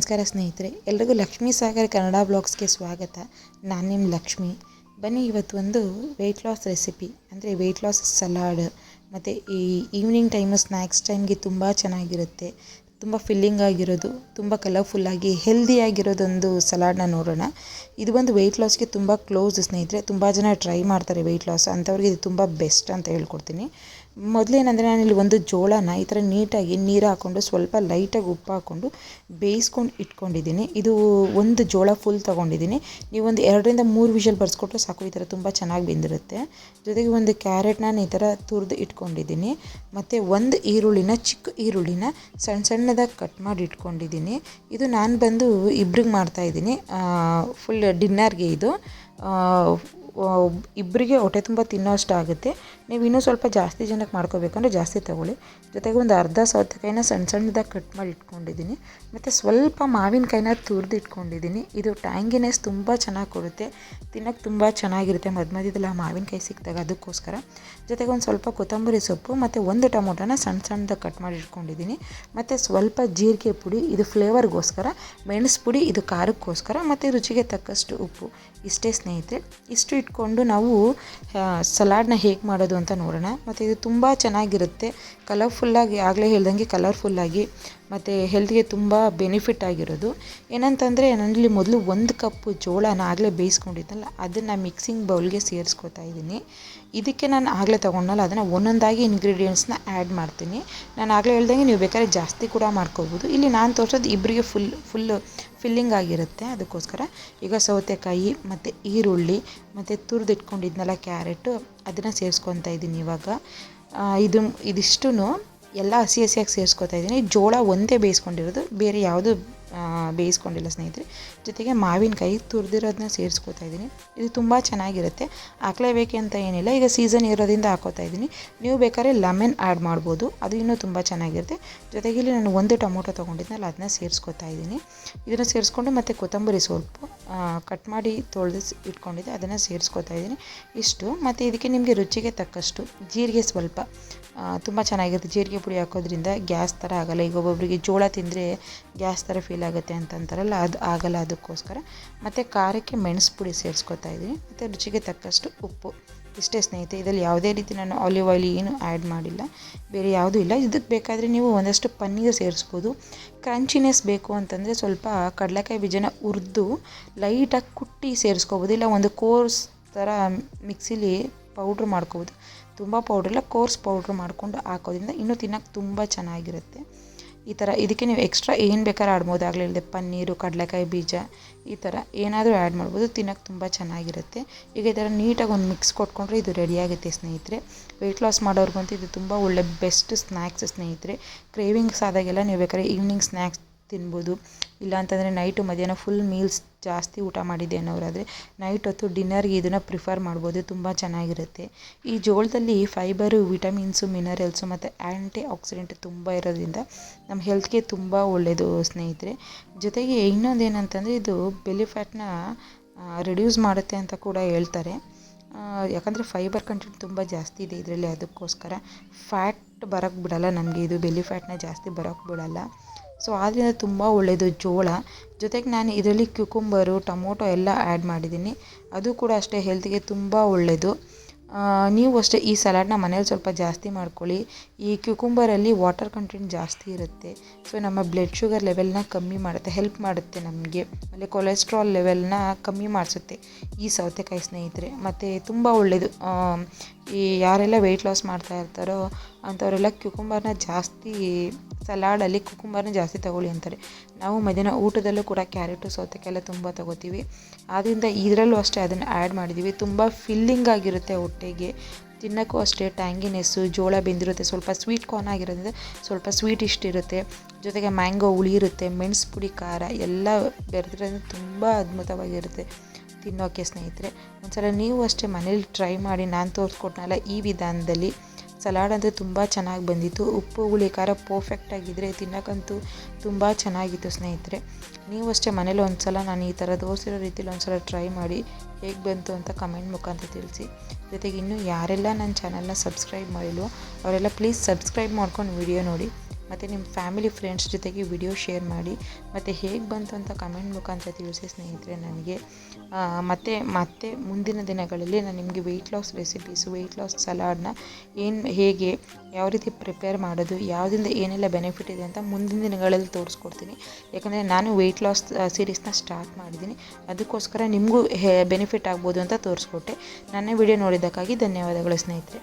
ನಮಸ್ಕಾರ ಸ್ನೇಹಿತರೆ, ಎಲ್ರಿಗೂ ಲಕ್ಷ್ಮೀ ಸಾಗರ್ ಕನ್ನಡ ಬ್ಲಾಗ್ಸ್ಗೆ ಸ್ವಾಗತ. ನಾನು ನಿಮ್ಮ ಲಕ್ಷ್ಮಿ. ಬನ್ನಿ, ಇವತ್ತು ಒಂದು ವೆಯ್ಟ್ ಲಾಸ್ ರೆಸಿಪಿ ಅಂದರೆ ವೆಯ್ಟ್ ಲಾಸ್ ಸಲಾಡ್ ಮತ್ತು ಈ ಈವ್ನಿಂಗ್ ಟೈಮು ಸ್ನ್ಯಾಕ್ಸ್ ಟೈಮ್ಗೆ ತುಂಬ ಚೆನ್ನಾಗಿರುತ್ತೆ. ತುಂಬ ಫಿಲ್ಲಿಂಗ್ ಆಗಿರೋದು, ತುಂಬ ಕಲರ್ಫುಲ್ಲಾಗಿ ಹೆಲ್ದಿಯಾಗಿರೋದೊಂದು ಸಲಾಡ್ನ ನೋಡೋಣ. ಇದು ಒಂದು ವೆಯ್ಟ್ ಲಾಸ್ಗೆ ತುಂಬ ಕ್ಲೋಸ್ ಸ್ನೇಹಿತರೆ. ತುಂಬ ಜನ ಟ್ರೈ ಮಾಡ್ತಾರೆ ವೆಯ್ಟ್ ಲಾಸ್ ಅಂಥವ್ರಿಗೆ ಇದು ತುಂಬ ಬೆಸ್ಟ್ ಅಂತ ಹೇಳ್ಕೊಡ್ತೀನಿ. ಮೊದಲೇನಂದರೆ ನಾನಿಲ್ಲಿ ಒಂದು ಜೋಳನ ಈ ಥರ ನೀಟಾಗಿ ನೀರು ಹಾಕ್ಕೊಂಡು ಸ್ವಲ್ಪ ಲೈಟಾಗಿ ಉಪ್ಪು ಹಾಕ್ಕೊಂಡು ಬೇಯಿಸ್ಕೊಂಡು ಇಟ್ಕೊಂಡಿದ್ದೀನಿ. ಇದು ಒಂದು ಜೋಳ ಫುಲ್ ತೊಗೊಂಡಿದ್ದೀನಿ. ನೀವೊಂದು 2-3 ವಿಷಲ್ ಬರ್ಸ್ಕೊಟ್ರೆ ಸಾಕು, ಈ ಥರ ತುಂಬ ಚೆನ್ನಾಗಿ ಬೆಂದಿರುತ್ತೆ. ಜೊತೆಗೆ ಒಂದು ಕ್ಯಾರೆಟ್ನ ಈ ಥರ ತುರಿದು ಇಟ್ಕೊಂಡಿದ್ದೀನಿ. ಮತ್ತು ಒಂದು ಈರುಳ್ಳಿನ, ಚಿಕ್ಕ ಈರುಳ್ಳಿನ ಸಣ್ಣ ಸಣ್ಣದಾಗಿ ಕಟ್ ಮಾಡಿ ಇಟ್ಕೊಂಡಿದ್ದೀನಿ. ಇದು ನಾನು ಬಂದು ಇಬ್ರಿಗೆ ಮಾಡ್ತಾಯಿದ್ದೀನಿ, ಫುಲ್ ಡಿನ್ನರ್ಗೆ. ಇದು ಇಬ್ಬರಿಗೆ ಹೊಟ್ಟೆ ತುಂಬ ತಿನ್ನೋ ಅಷ್ಟು ಆಗುತ್ತೆ. ನೀವು ಇನ್ನೂ ಸ್ವಲ್ಪ ಜಾಸ್ತಿ ಜನಕ್ಕೆ ಮಾಡ್ಕೋಬೇಕಂದ್ರೆ ಜಾಸ್ತಿ ತೊಗೊಳ್ಳಿ. ಜೊತೆಗೆ ಒಂದು ಅರ್ಧ ಸೌತೆಕಾಯಿನ ಸಣ್ಣ ಸಣ್ಣದಾಗಿ ಕಟ್ ಮಾಡಿ ಇಟ್ಕೊಂಡಿದ್ದೀನಿ. ಮತ್ತು ಸ್ವಲ್ಪ ಮಾವಿನಕಾಯಿನ ತುರಿದು ಇಟ್ಕೊಂಡಿದ್ದೀನಿ. ಇದು ಟ್ಯಾಂಗಿನೆಸ್ ತುಂಬ ಚೆನ್ನಾಗಿ ಕೊಡುತ್ತೆ, ತಿನ್ನೋಕ್ಕೆ ತುಂಬ ಚೆನ್ನಾಗಿರುತ್ತೆ ಮಧ್ಯದಲ್ಲಿ ಆ ಮಾವಿನಕಾಯಿ ಸಿಕ್ಕಿದಾಗ, ಅದಕ್ಕೋಸ್ಕರ. ಜೊತೆಗೆ ಒಂದು ಸ್ವಲ್ಪ ಕೊತ್ತಂಬರಿ ಸೊಪ್ಪು ಮತ್ತು ಒಂದು ಟೊಮೊಟೊನ ಸಣ್ಣ ಸಣ್ಣದಾಗಿ ಕಟ್ ಮಾಡಿ ಇಟ್ಕೊಂಡಿದ್ದೀನಿ. ಮತ್ತು ಸ್ವಲ್ಪ ಜೀರಿಗೆ ಪುಡಿ, ಇದು ಫ್ಲೇವರ್ಗೋಸ್ಕರ. ಮೆಣಸು ಪುಡಿ, ಇದು ಖಾರಕ್ಕೋಸ್ಕರ. ಮತ್ತು ರುಚಿಗೆ ತಕ್ಕಷ್ಟು ಉಪ್ಪು. ಇಷ್ಟೇ ಸ್ನೇಹಿತರೆ. ಇಷ್ಟು ಇಟ್ಕೊಂಡು ನಾವು ಸಲಾಡ್ನ ಹೇಗೆ ಮಾಡೋದು ಅಂತ ನೋಡೋಣ. ಮತ್ತು ಇದು ತುಂಬ ಚೆನ್ನಾಗಿರುತ್ತೆ, ಕಲರ್ಫುಲ್ಲಾಗಿ, ಆಗಲೇ ಹೇಳ್ದಂಗೆ ಕಲರ್ಫುಲ್ಲಾಗಿ ಮತ್ತು ಹೆಲ್ತ್ಗೆ ತುಂಬ ಬೆನಿಫಿಟ್ ಆಗಿರೋದು. ಏನಂತಂದರೆ, ನಾನಿಲ್ಲಿ ಮೊದಲು 1 ಕಪ್ಪು ಜೋಳನ ಆಗಲೇ ಬೇಯಿಸ್ಕೊಂಡಿದ್ದಲ್ಲ, ಅದನ್ನು ಮಿಕ್ಸಿಂಗ್ ಬೌಲ್ಗೆ ಸೇರಿಸ್ಕೊತಾ ಇದ್ದೀನಿ. ಇದಕ್ಕೆ ನಾನು ಆಗಲೇ ತೊಗೊಂಡಲ್ಲ, ಅದನ್ನು ಒಂದೊಂದಾಗಿ ಇಂಗ್ರೀಡಿಯೆಂಟ್ಸ್ನ ಆ್ಯಡ್ ಮಾಡ್ತೀನಿ. ನಾನು ಆಗಲೇ ಹೇಳ್ದಂಗೆ ನೀವು ಬೇಕಾದ್ರೆ ಜಾಸ್ತಿ ಕೂಡ ಮಾಡ್ಕೋಬೋದು. ಇಲ್ಲಿ ನಾನು ತೋರಿಸೋದು ಇಬ್ಬರಿಗೆ ಫುಲ್ಲು ಫಿಲ್ಲಿಂಗ್ ಆಗಿರುತ್ತೆ, ಅದಕ್ಕೋಸ್ಕರ. ಈಗ ಸೌತೆಕಾಯಿ ಮತ್ತು ಈರುಳ್ಳಿ ಮತ್ತು ತುರಿದಿಟ್ಕೊಂಡಿದ್ನಲ್ಲ ಕ್ಯಾರೆಟು, ಅದನ್ನು ಸೇರಿಸ್ಕೊತಾ ಇದ್ದೀನಿ ಇವಾಗ. ಇದಿಷ್ಟು ಎಲ್ಲ ಹಸಿ ಹಸಿಯಾಗಿ ಸೇರಿಸ್ಕೊತಾ ಇದ್ದೀನಿ. ಜೋಳ ಒಂದೇ ಬೇಯಿಸ್ಕೊಂಡಿರೋದು, ಬೇರೆ ಯಾವುದು ಬೇಯಿಸ್ಕೊಂಡಿಲ್ಲ ಸ್ನೇಹಿತರೆ. ಜೊತೆಗೆ ಮಾವಿನಕಾಯಿ ತುರಿದಿರೋದನ್ನ ಸೇರಿಸ್ಕೊತಾ ಇದ್ದೀನಿ. ಇದು ತುಂಬ ಚೆನ್ನಾಗಿರುತ್ತೆ, ಹಾಕ್ಲೇಬೇಕೆ ಅಂತ ಏನಿಲ್ಲ. ಈಗ ಸೀಸನ್ ಇರೋದ್ರಿಂದ ಹಾಕೋತಾ ಇದ್ದೀನಿ. ನೀವು ಬೇಕಾದ್ರೆ ಲೆಮನ್ ಆ್ಯಡ್ ಮಾಡ್ಬೋದು, ಅದು ಇನ್ನೂ ತುಂಬ ಚೆನ್ನಾಗಿರುತ್ತೆ. ಜೊತೆಗೆ ಇಲ್ಲಿ ನಾನು ಒಂದು ಟೊಮೊಟೊ ತೊಗೊಂಡಿದ್ನಲ್ಲ, ಅದನ್ನ ಸೇರಿಸ್ಕೊತಾ ಇದ್ದೀನಿ. ಇದನ್ನು ಸೇರಿಸ್ಕೊಂಡು ಮತ್ತು ಕೊತ್ತಂಬರಿ ಸೊಪ್ಪು ಕಟ್ ಮಾಡಿ ತೊಳೆದು ಇಟ್ಕೊಂಡಿದ್ದೆ, ಅದನ್ನು ಸೇರಿಸ್ಕೊತಾ ಇದ್ದೀನಿ. ಇಷ್ಟು. ಮತ್ತು ಇದಕ್ಕೆ ನಿಮಗೆ ರುಚಿಗೆ ತಕ್ಕಷ್ಟು ಜೀರಿಗೆ ಸ್ವಲ್ಪ, ತುಂಬ ಚೆನ್ನಾಗಿರುತ್ತೆ. ಜೀರಿಗೆ ಪುಡಿ ಹಾಕೋದ್ರಿಂದ ಗ್ಯಾಸ್ ಥರ ಆಗೋಲ್ಲ. ಈಗ ಒಬ್ಬೊಬ್ಬರಿಗೆ ಜೋಳ ತಿಂದರೆ ಗ್ಯಾಸ್ ಥರ ಫೀಲ್ ಆಗುತ್ತೆ ಅಂತಂತಾರಲ್ಲ, ಅದು ಆಗೋಲ್ಲ, ಅದಕ್ಕೋಸ್ಕರ. ಮತ್ತು ಖಾರಕ್ಕೆ ಮೆಣಸು ಪುಡಿ ಸೇರಿಸ್ಕೊತಾ ಇದ್ದೀನಿ. ಮತ್ತು ರುಚಿಗೆ ತಕ್ಕಷ್ಟು ಉಪ್ಪು. ಇಷ್ಟೇ ಸ್ನೇಹಿತರೆ. ಇದರಲ್ಲಿ ಯಾವುದೇ ರೀತಿ ನಾನು ಆಲಿವ್ ಆಯಿಲ್ ಏನು ಆ್ಯಡ್ ಮಾಡಿಲ್ಲ, ಬೇರೆ ಯಾವುದೂ ಇಲ್ಲ. ಇದಕ್ಕೆ ಬೇಕಾದರೆ ನೀವು ಒಂದಷ್ಟು ಪನ್ನೀರ್ ಸೇರಿಸ್ಬೋದು. ಕ್ರಂಚಿನೆಸ್ ಬೇಕು ಅಂತಂದರೆ ಸ್ವಲ್ಪ ಕಡಲೆಕಾಯಿ ಬೀಜನ ಹುರಿದು ಲೈಟಾಗಿ ಕುಟ್ಟಿ ಸೇರಿಸ್ಕೋಬೋದು. ಇಲ್ಲ ಒಂದು ಕೋರ್ಸ್ ಥರ ಮಿಕ್ಸಿಲಿ ಪೌಡ್ರ್ ಮಾಡ್ಕೋಬೋದು. ತುಂಬ ಪೌಡ್ರಿಲ್ಲ, ಕೋರ್ಸ್ ಪೌಡ್ರ್ ಮಾಡಿಕೊಂಡು ಹಾಕೋದ್ರಿಂದ ಇನ್ನೂ ತಿನ್ನೋಕ್ಕೆ ತುಂಬ ಚೆನ್ನಾಗಿರುತ್ತೆ. ಈ ಥರ ಇದಕ್ಕೆ ನೀವು ಎಕ್ಸ್ಟ್ರಾ ಏನು ಬೇಕಾದ್ರೂ ಆಡ್ಬೋದು. ಆಗಲೇ ಹೇಳಿದೆ, ಪನ್ನೀರು, ಕಡಲೆಕಾಯಿ ಬೀಜ, ಈ ಥರ ಏನಾದರೂ ಆ್ಯಡ್ ಮಾಡ್ಬೋದು. ತಿನ್ನೋಕ್ಕೆ ತುಂಬ ಚೆನ್ನಾಗಿರುತ್ತೆ. ಈಗ ಈ ಥರ ನೀಟಾಗಿ ಒಂದು ಮಿಕ್ಸ್ ಕೊಟ್ಕೊಂಡ್ರೆ ಇದು ರೆಡಿಯಾಗುತ್ತೆ ಸ್ನೇಹಿತರೆ. ವೆಯ್ಟ್ ಲಾಸ್ ಮಾಡೋರ್ಗಂತೂ ಇದು ತುಂಬ ಒಳ್ಳೆ ಬೆಸ್ಟ್ ಸ್ನ್ಯಾಕ್ಸ್ ಸ್ನೇಹಿತರೆ. ಕ್ರೇವಿಂಗ್ಸ್ ಆದಾಗೆಲ್ಲ ನೀವು ಬೇಕಾದ್ರೆ ಈವ್ನಿಂಗ್ ಸ್ನ್ಯಾಕ್ಸ್ ತಿನ್ಬೋದು. ಇಲ್ಲಾಂತಂದರೆ ನೈಟು ಮಧ್ಯಾಹ್ನ ಫುಲ್ ಮೀಲ್ಸ್ ಜಾಸ್ತಿ ಊಟ ಮಾಡಿದ್ದೆ ಅನ್ನೋರಾದರೆ ನೈಟ್ ಹೊತ್ತು ಡಿನ್ನರ್ಗೆ ಇದನ್ನು ಪ್ರಿಫರ್ ಮಾಡ್ಬೋದು, ತುಂಬ ಚೆನ್ನಾಗಿರುತ್ತೆ. ಈ ಜೋಳದಲ್ಲಿ ಫೈಬರು, ವಿಟಮಿನ್ಸು, ಮಿನರಲ್ಸು ಮತ್ತು ಆ್ಯಂಟಿ ಆಕ್ಸಿಡೆಂಟ್ ತುಂಬ ಇರೋದ್ರಿಂದ ನಮ್ಮ ಹೆಲ್ತ್ಗೆ ತುಂಬ ಒಳ್ಳೆಯದು ಸ್ನೇಹಿತರೆ. ಜೊತೆಗೆ ಇನ್ನೊಂದು ಏನಂತಂದರೆ, ಇದು ಬೆಲ್ಲಿ ಫ್ಯಾಟ್ನ ರಿಡ್ಯೂಸ್ ಮಾಡುತ್ತೆ ಅಂತ ಕೂಡ ಹೇಳ್ತಾರೆ. ಯಾಕಂದರೆ ಫೈಬರ್ ಕಂಟೆಂಟ್ ತುಂಬ ಜಾಸ್ತಿ ಇದೆ ಇದರಲ್ಲಿ, ಅದಕ್ಕೋಸ್ಕರ. ಫ್ಯಾಟ್ ಬರೋಕ್ಕೆ ಬಿಡಲ್ಲ ನಮಗೆ, ಇದು ಬೆಲ್ಲಿ ಫ್ಯಾಟ್ನ ಜಾಸ್ತಿ ಬರೋಕ್ಕೆ ಬಿಡಲ್ಲ. ಸೊ ಆದ್ದರಿಂದ ತುಂಬ ಒಳ್ಳೆಯದು ಜೋಳ. ಜೊತೆಗೆ ನಾನು ಇದರಲ್ಲಿ ಕ್ಯುಕುಂಬರು, ಟೊಮೊಟೊ ಎಲ್ಲ ಆ್ಯಡ್ ಮಾಡಿದ್ದೀನಿ, ಅದು ಕೂಡ ಅಷ್ಟೇ ಹೆಲ್ತ್ಗೆ ತುಂಬ ಒಳ್ಳೆಯದು. ನೀವು ಅಷ್ಟೇ ಈ ಸಲಾಡ್ನ ಮನೇಲಿ ಸ್ವಲ್ಪ ಜಾಸ್ತಿ ಮಾಡ್ಕೊಳ್ಳಿ. ಈ ಕ್ಯುಕುಂಬರಲ್ಲಿ ವಾಟರ್ ಕಂಟೆಂಟ್ ಜಾಸ್ತಿ ಇರುತ್ತೆ. ಸೊ ನಮ್ಮ ಬ್ಲಡ್ ಶುಗರ್ ಲೆವೆಲ್ನ ಕಮ್ಮಿ ಮಾಡುತ್ತೆ, ಹೆಲ್ಪ್ ಮಾಡುತ್ತೆ ನಮಗೆ. ಆಮೇಲೆ ಕೊಲೆಸ್ಟ್ರಾಲ್ ಲೆವೆಲ್ನ ಕಮ್ಮಿ ಮಾಡಿಸುತ್ತೆ ಈ ಸೌತೆಕಾಯಿ ಸ್ನೇಹಿತರೆ. ಮತ್ತು ತುಂಬ ಒಳ್ಳೆಯದು. ಈ ಯಾರೆಲ್ಲ ವೆಯ್ಟ್ ಲಾಸ್ ಮಾಡ್ತಾ ಇರ್ತಾರೋ ಅಂಥವರೆಲ್ಲ ಕ್ಯುಕುಂಬರ್ನ ಜಾಸ್ತಿ, ಸಲಾಡಲ್ಲಿ ಕುಕುಂಬರ್ನ ಜಾಸ್ತಿ ತಗೊಳ್ಳಿ ಅಂತಾರೆ. ನಾವು ಮಧ್ಯಾಹ್ನ ಊಟದಲ್ಲೂ ಕೂಡ ಕ್ಯಾರೆಟು, ಸೌತೆಕಾಯಿ ಎಲ್ಲ ತುಂಬ ತಗೋತೀವಿ. ಆದ್ದರಿಂದ ಇದರಲ್ಲೂ ಅಷ್ಟೇ ಅದನ್ನು ಆ್ಯಡ್ ಮಾಡಿದ್ದೀವಿ. ತುಂಬ ಫಿಲ್ಲಿಂಗ್ ಆಗಿರುತ್ತೆ ಹೊಟ್ಟೆಗೆ, ತಿನ್ನೋಕ್ಕೂ ಅಷ್ಟೇ ಟ್ಯಾಂಗಿನೆಸ್ಸು. ಜೋಳ ಬೆಂದಿರುತ್ತೆ, ಸ್ವಲ್ಪ ಸ್ವೀಟ್ ಕಾರ್ನ್ ಆಗಿರೋದ್ರಿಂದ ಸ್ವಲ್ಪ ಸ್ವೀಟ್ ಇಷ್ಟಿರುತ್ತೆ. ಜೊತೆಗೆ ಮ್ಯಾಂಗೋ ಹುಳಿ ಇರುತ್ತೆ, ಮೆಣಸು ಪುಡಿ, ಖಾರ ಎಲ್ಲ ಬೆರೆದ್ರಿಂದ ತುಂಬ ಅದ್ಭುತವಾಗಿರುತ್ತೆ ತಿನ್ನೋಕ್ಕೆ ಸ್ನೇಹಿತರೆ. ಒಂದ್ಸಲ ನೀವು ಅಷ್ಟೇ ಮನೇಲಿ ಟ್ರೈ ಮಾಡಿ. ನಾನು ತೋರಿಸ್ಕೊಟ್ನಲ್ಲ ಈ ವಿಧಾನದಲ್ಲಿ ಸಲಾಡ್ ಅಂದರೆ ತುಂಬ ಚೆನ್ನಾಗಿ ಬಂದಿತ್ತು. ಉಪ್ಪು, ಹುಳಿ, ಖಾರ ಪರ್ಫೆಕ್ಟಾಗಿದ್ದರೆ ತಿನ್ನೋಕ್ಕಂತೂ ತುಂಬ ಚೆನ್ನಾಗಿತ್ತು ಸ್ನೇಹಿತರೆ. ನೀವು ಅಷ್ಟೇ ಮನೇಲಿ ಒಂದು ಸಲ ನಾನು ಈ ಥರ ತೋರಿಸಿರೋ ರೀತಿಲಿ ಒಂದು ಸಲ ಟ್ರೈ ಮಾಡಿ ಹೇಗೆ ಬಂತು ಅಂತ ಕಮೆಂಟ್ ಮುಖಾಂತರ ತಿಳಿಸಿ. ಜೊತೆಗೆ ಇನ್ನೂ ಯಾರೆಲ್ಲ ನನ್ನ ಚಾನಲ್ನ ಸಬ್ಸ್ಕ್ರೈಬ್ ಮಾಡಿಲ್ವೋ ಅವರೆಲ್ಲ ಪ್ಲೀಸ್ ಸಬ್ಸ್ಕ್ರೈಬ್ ಮಾಡ್ಕೊಂಡು ವಿಡಿಯೋ ನೋಡಿ. ಮತ್ತು ನಿಮ್ಮ ಫ್ಯಾಮಿಲಿ ಫ್ರೆಂಡ್ಸ್ ಜೊತೆಗೆ ವಿಡಿಯೋ ಶೇರ್ ಮಾಡಿ. ಮತ್ತು ಹೇಗೆ ಬಂತು ಅಂತ ಕಮೆಂಟ್ ಮುಖಾಂತರ ತಿಳಿಸಿ ಸ್ನೇಹಿತರೆ ನನಗೆ. ಮತ್ತು ಮುಂದಿನ ದಿನಗಳಲ್ಲಿ ನಾನು ನಿಮಗೆ weight loss recipes, weight loss ಸಲಾಡ್ನ ಹೇಗೆ ಯಾವ ರೀತಿ ಪ್ರಿಪೇರ್ ಮಾಡೋದು, ಯಾವುದರಿಂದ ಏನೆಲ್ಲ ಬೆನಿಫಿಟ್ ಇದೆ ಅಂತ ಮುಂದಿನ ದಿನಗಳಲ್ಲಿ ತೋರಿಸ್ಕೊಡ್ತೀನಿ. ಯಾಕಂದರೆ ನಾನು ವೆಯ್ಟ್ ಲಾಸ್ ಸೀರೀಸ್ನ ಸ್ಟಾರ್ಟ್ ಮಾಡಿದ್ದೀನಿ, ಅದಕ್ಕೋಸ್ಕರ ನಿಮಗೂ ಬೆನಿಫಿಟ್ ಆಗ್ಬೋದು ಅಂತ ತೋರಿಸ್ಕೊಟ್ಟೆ. ನನ್ನ ವಿಡಿಯೋ ನೋಡಿದ್ದಕ್ಕಾಗಿ ಧನ್ಯವಾದಗಳು ಸ್ನೇಹಿತರೆ.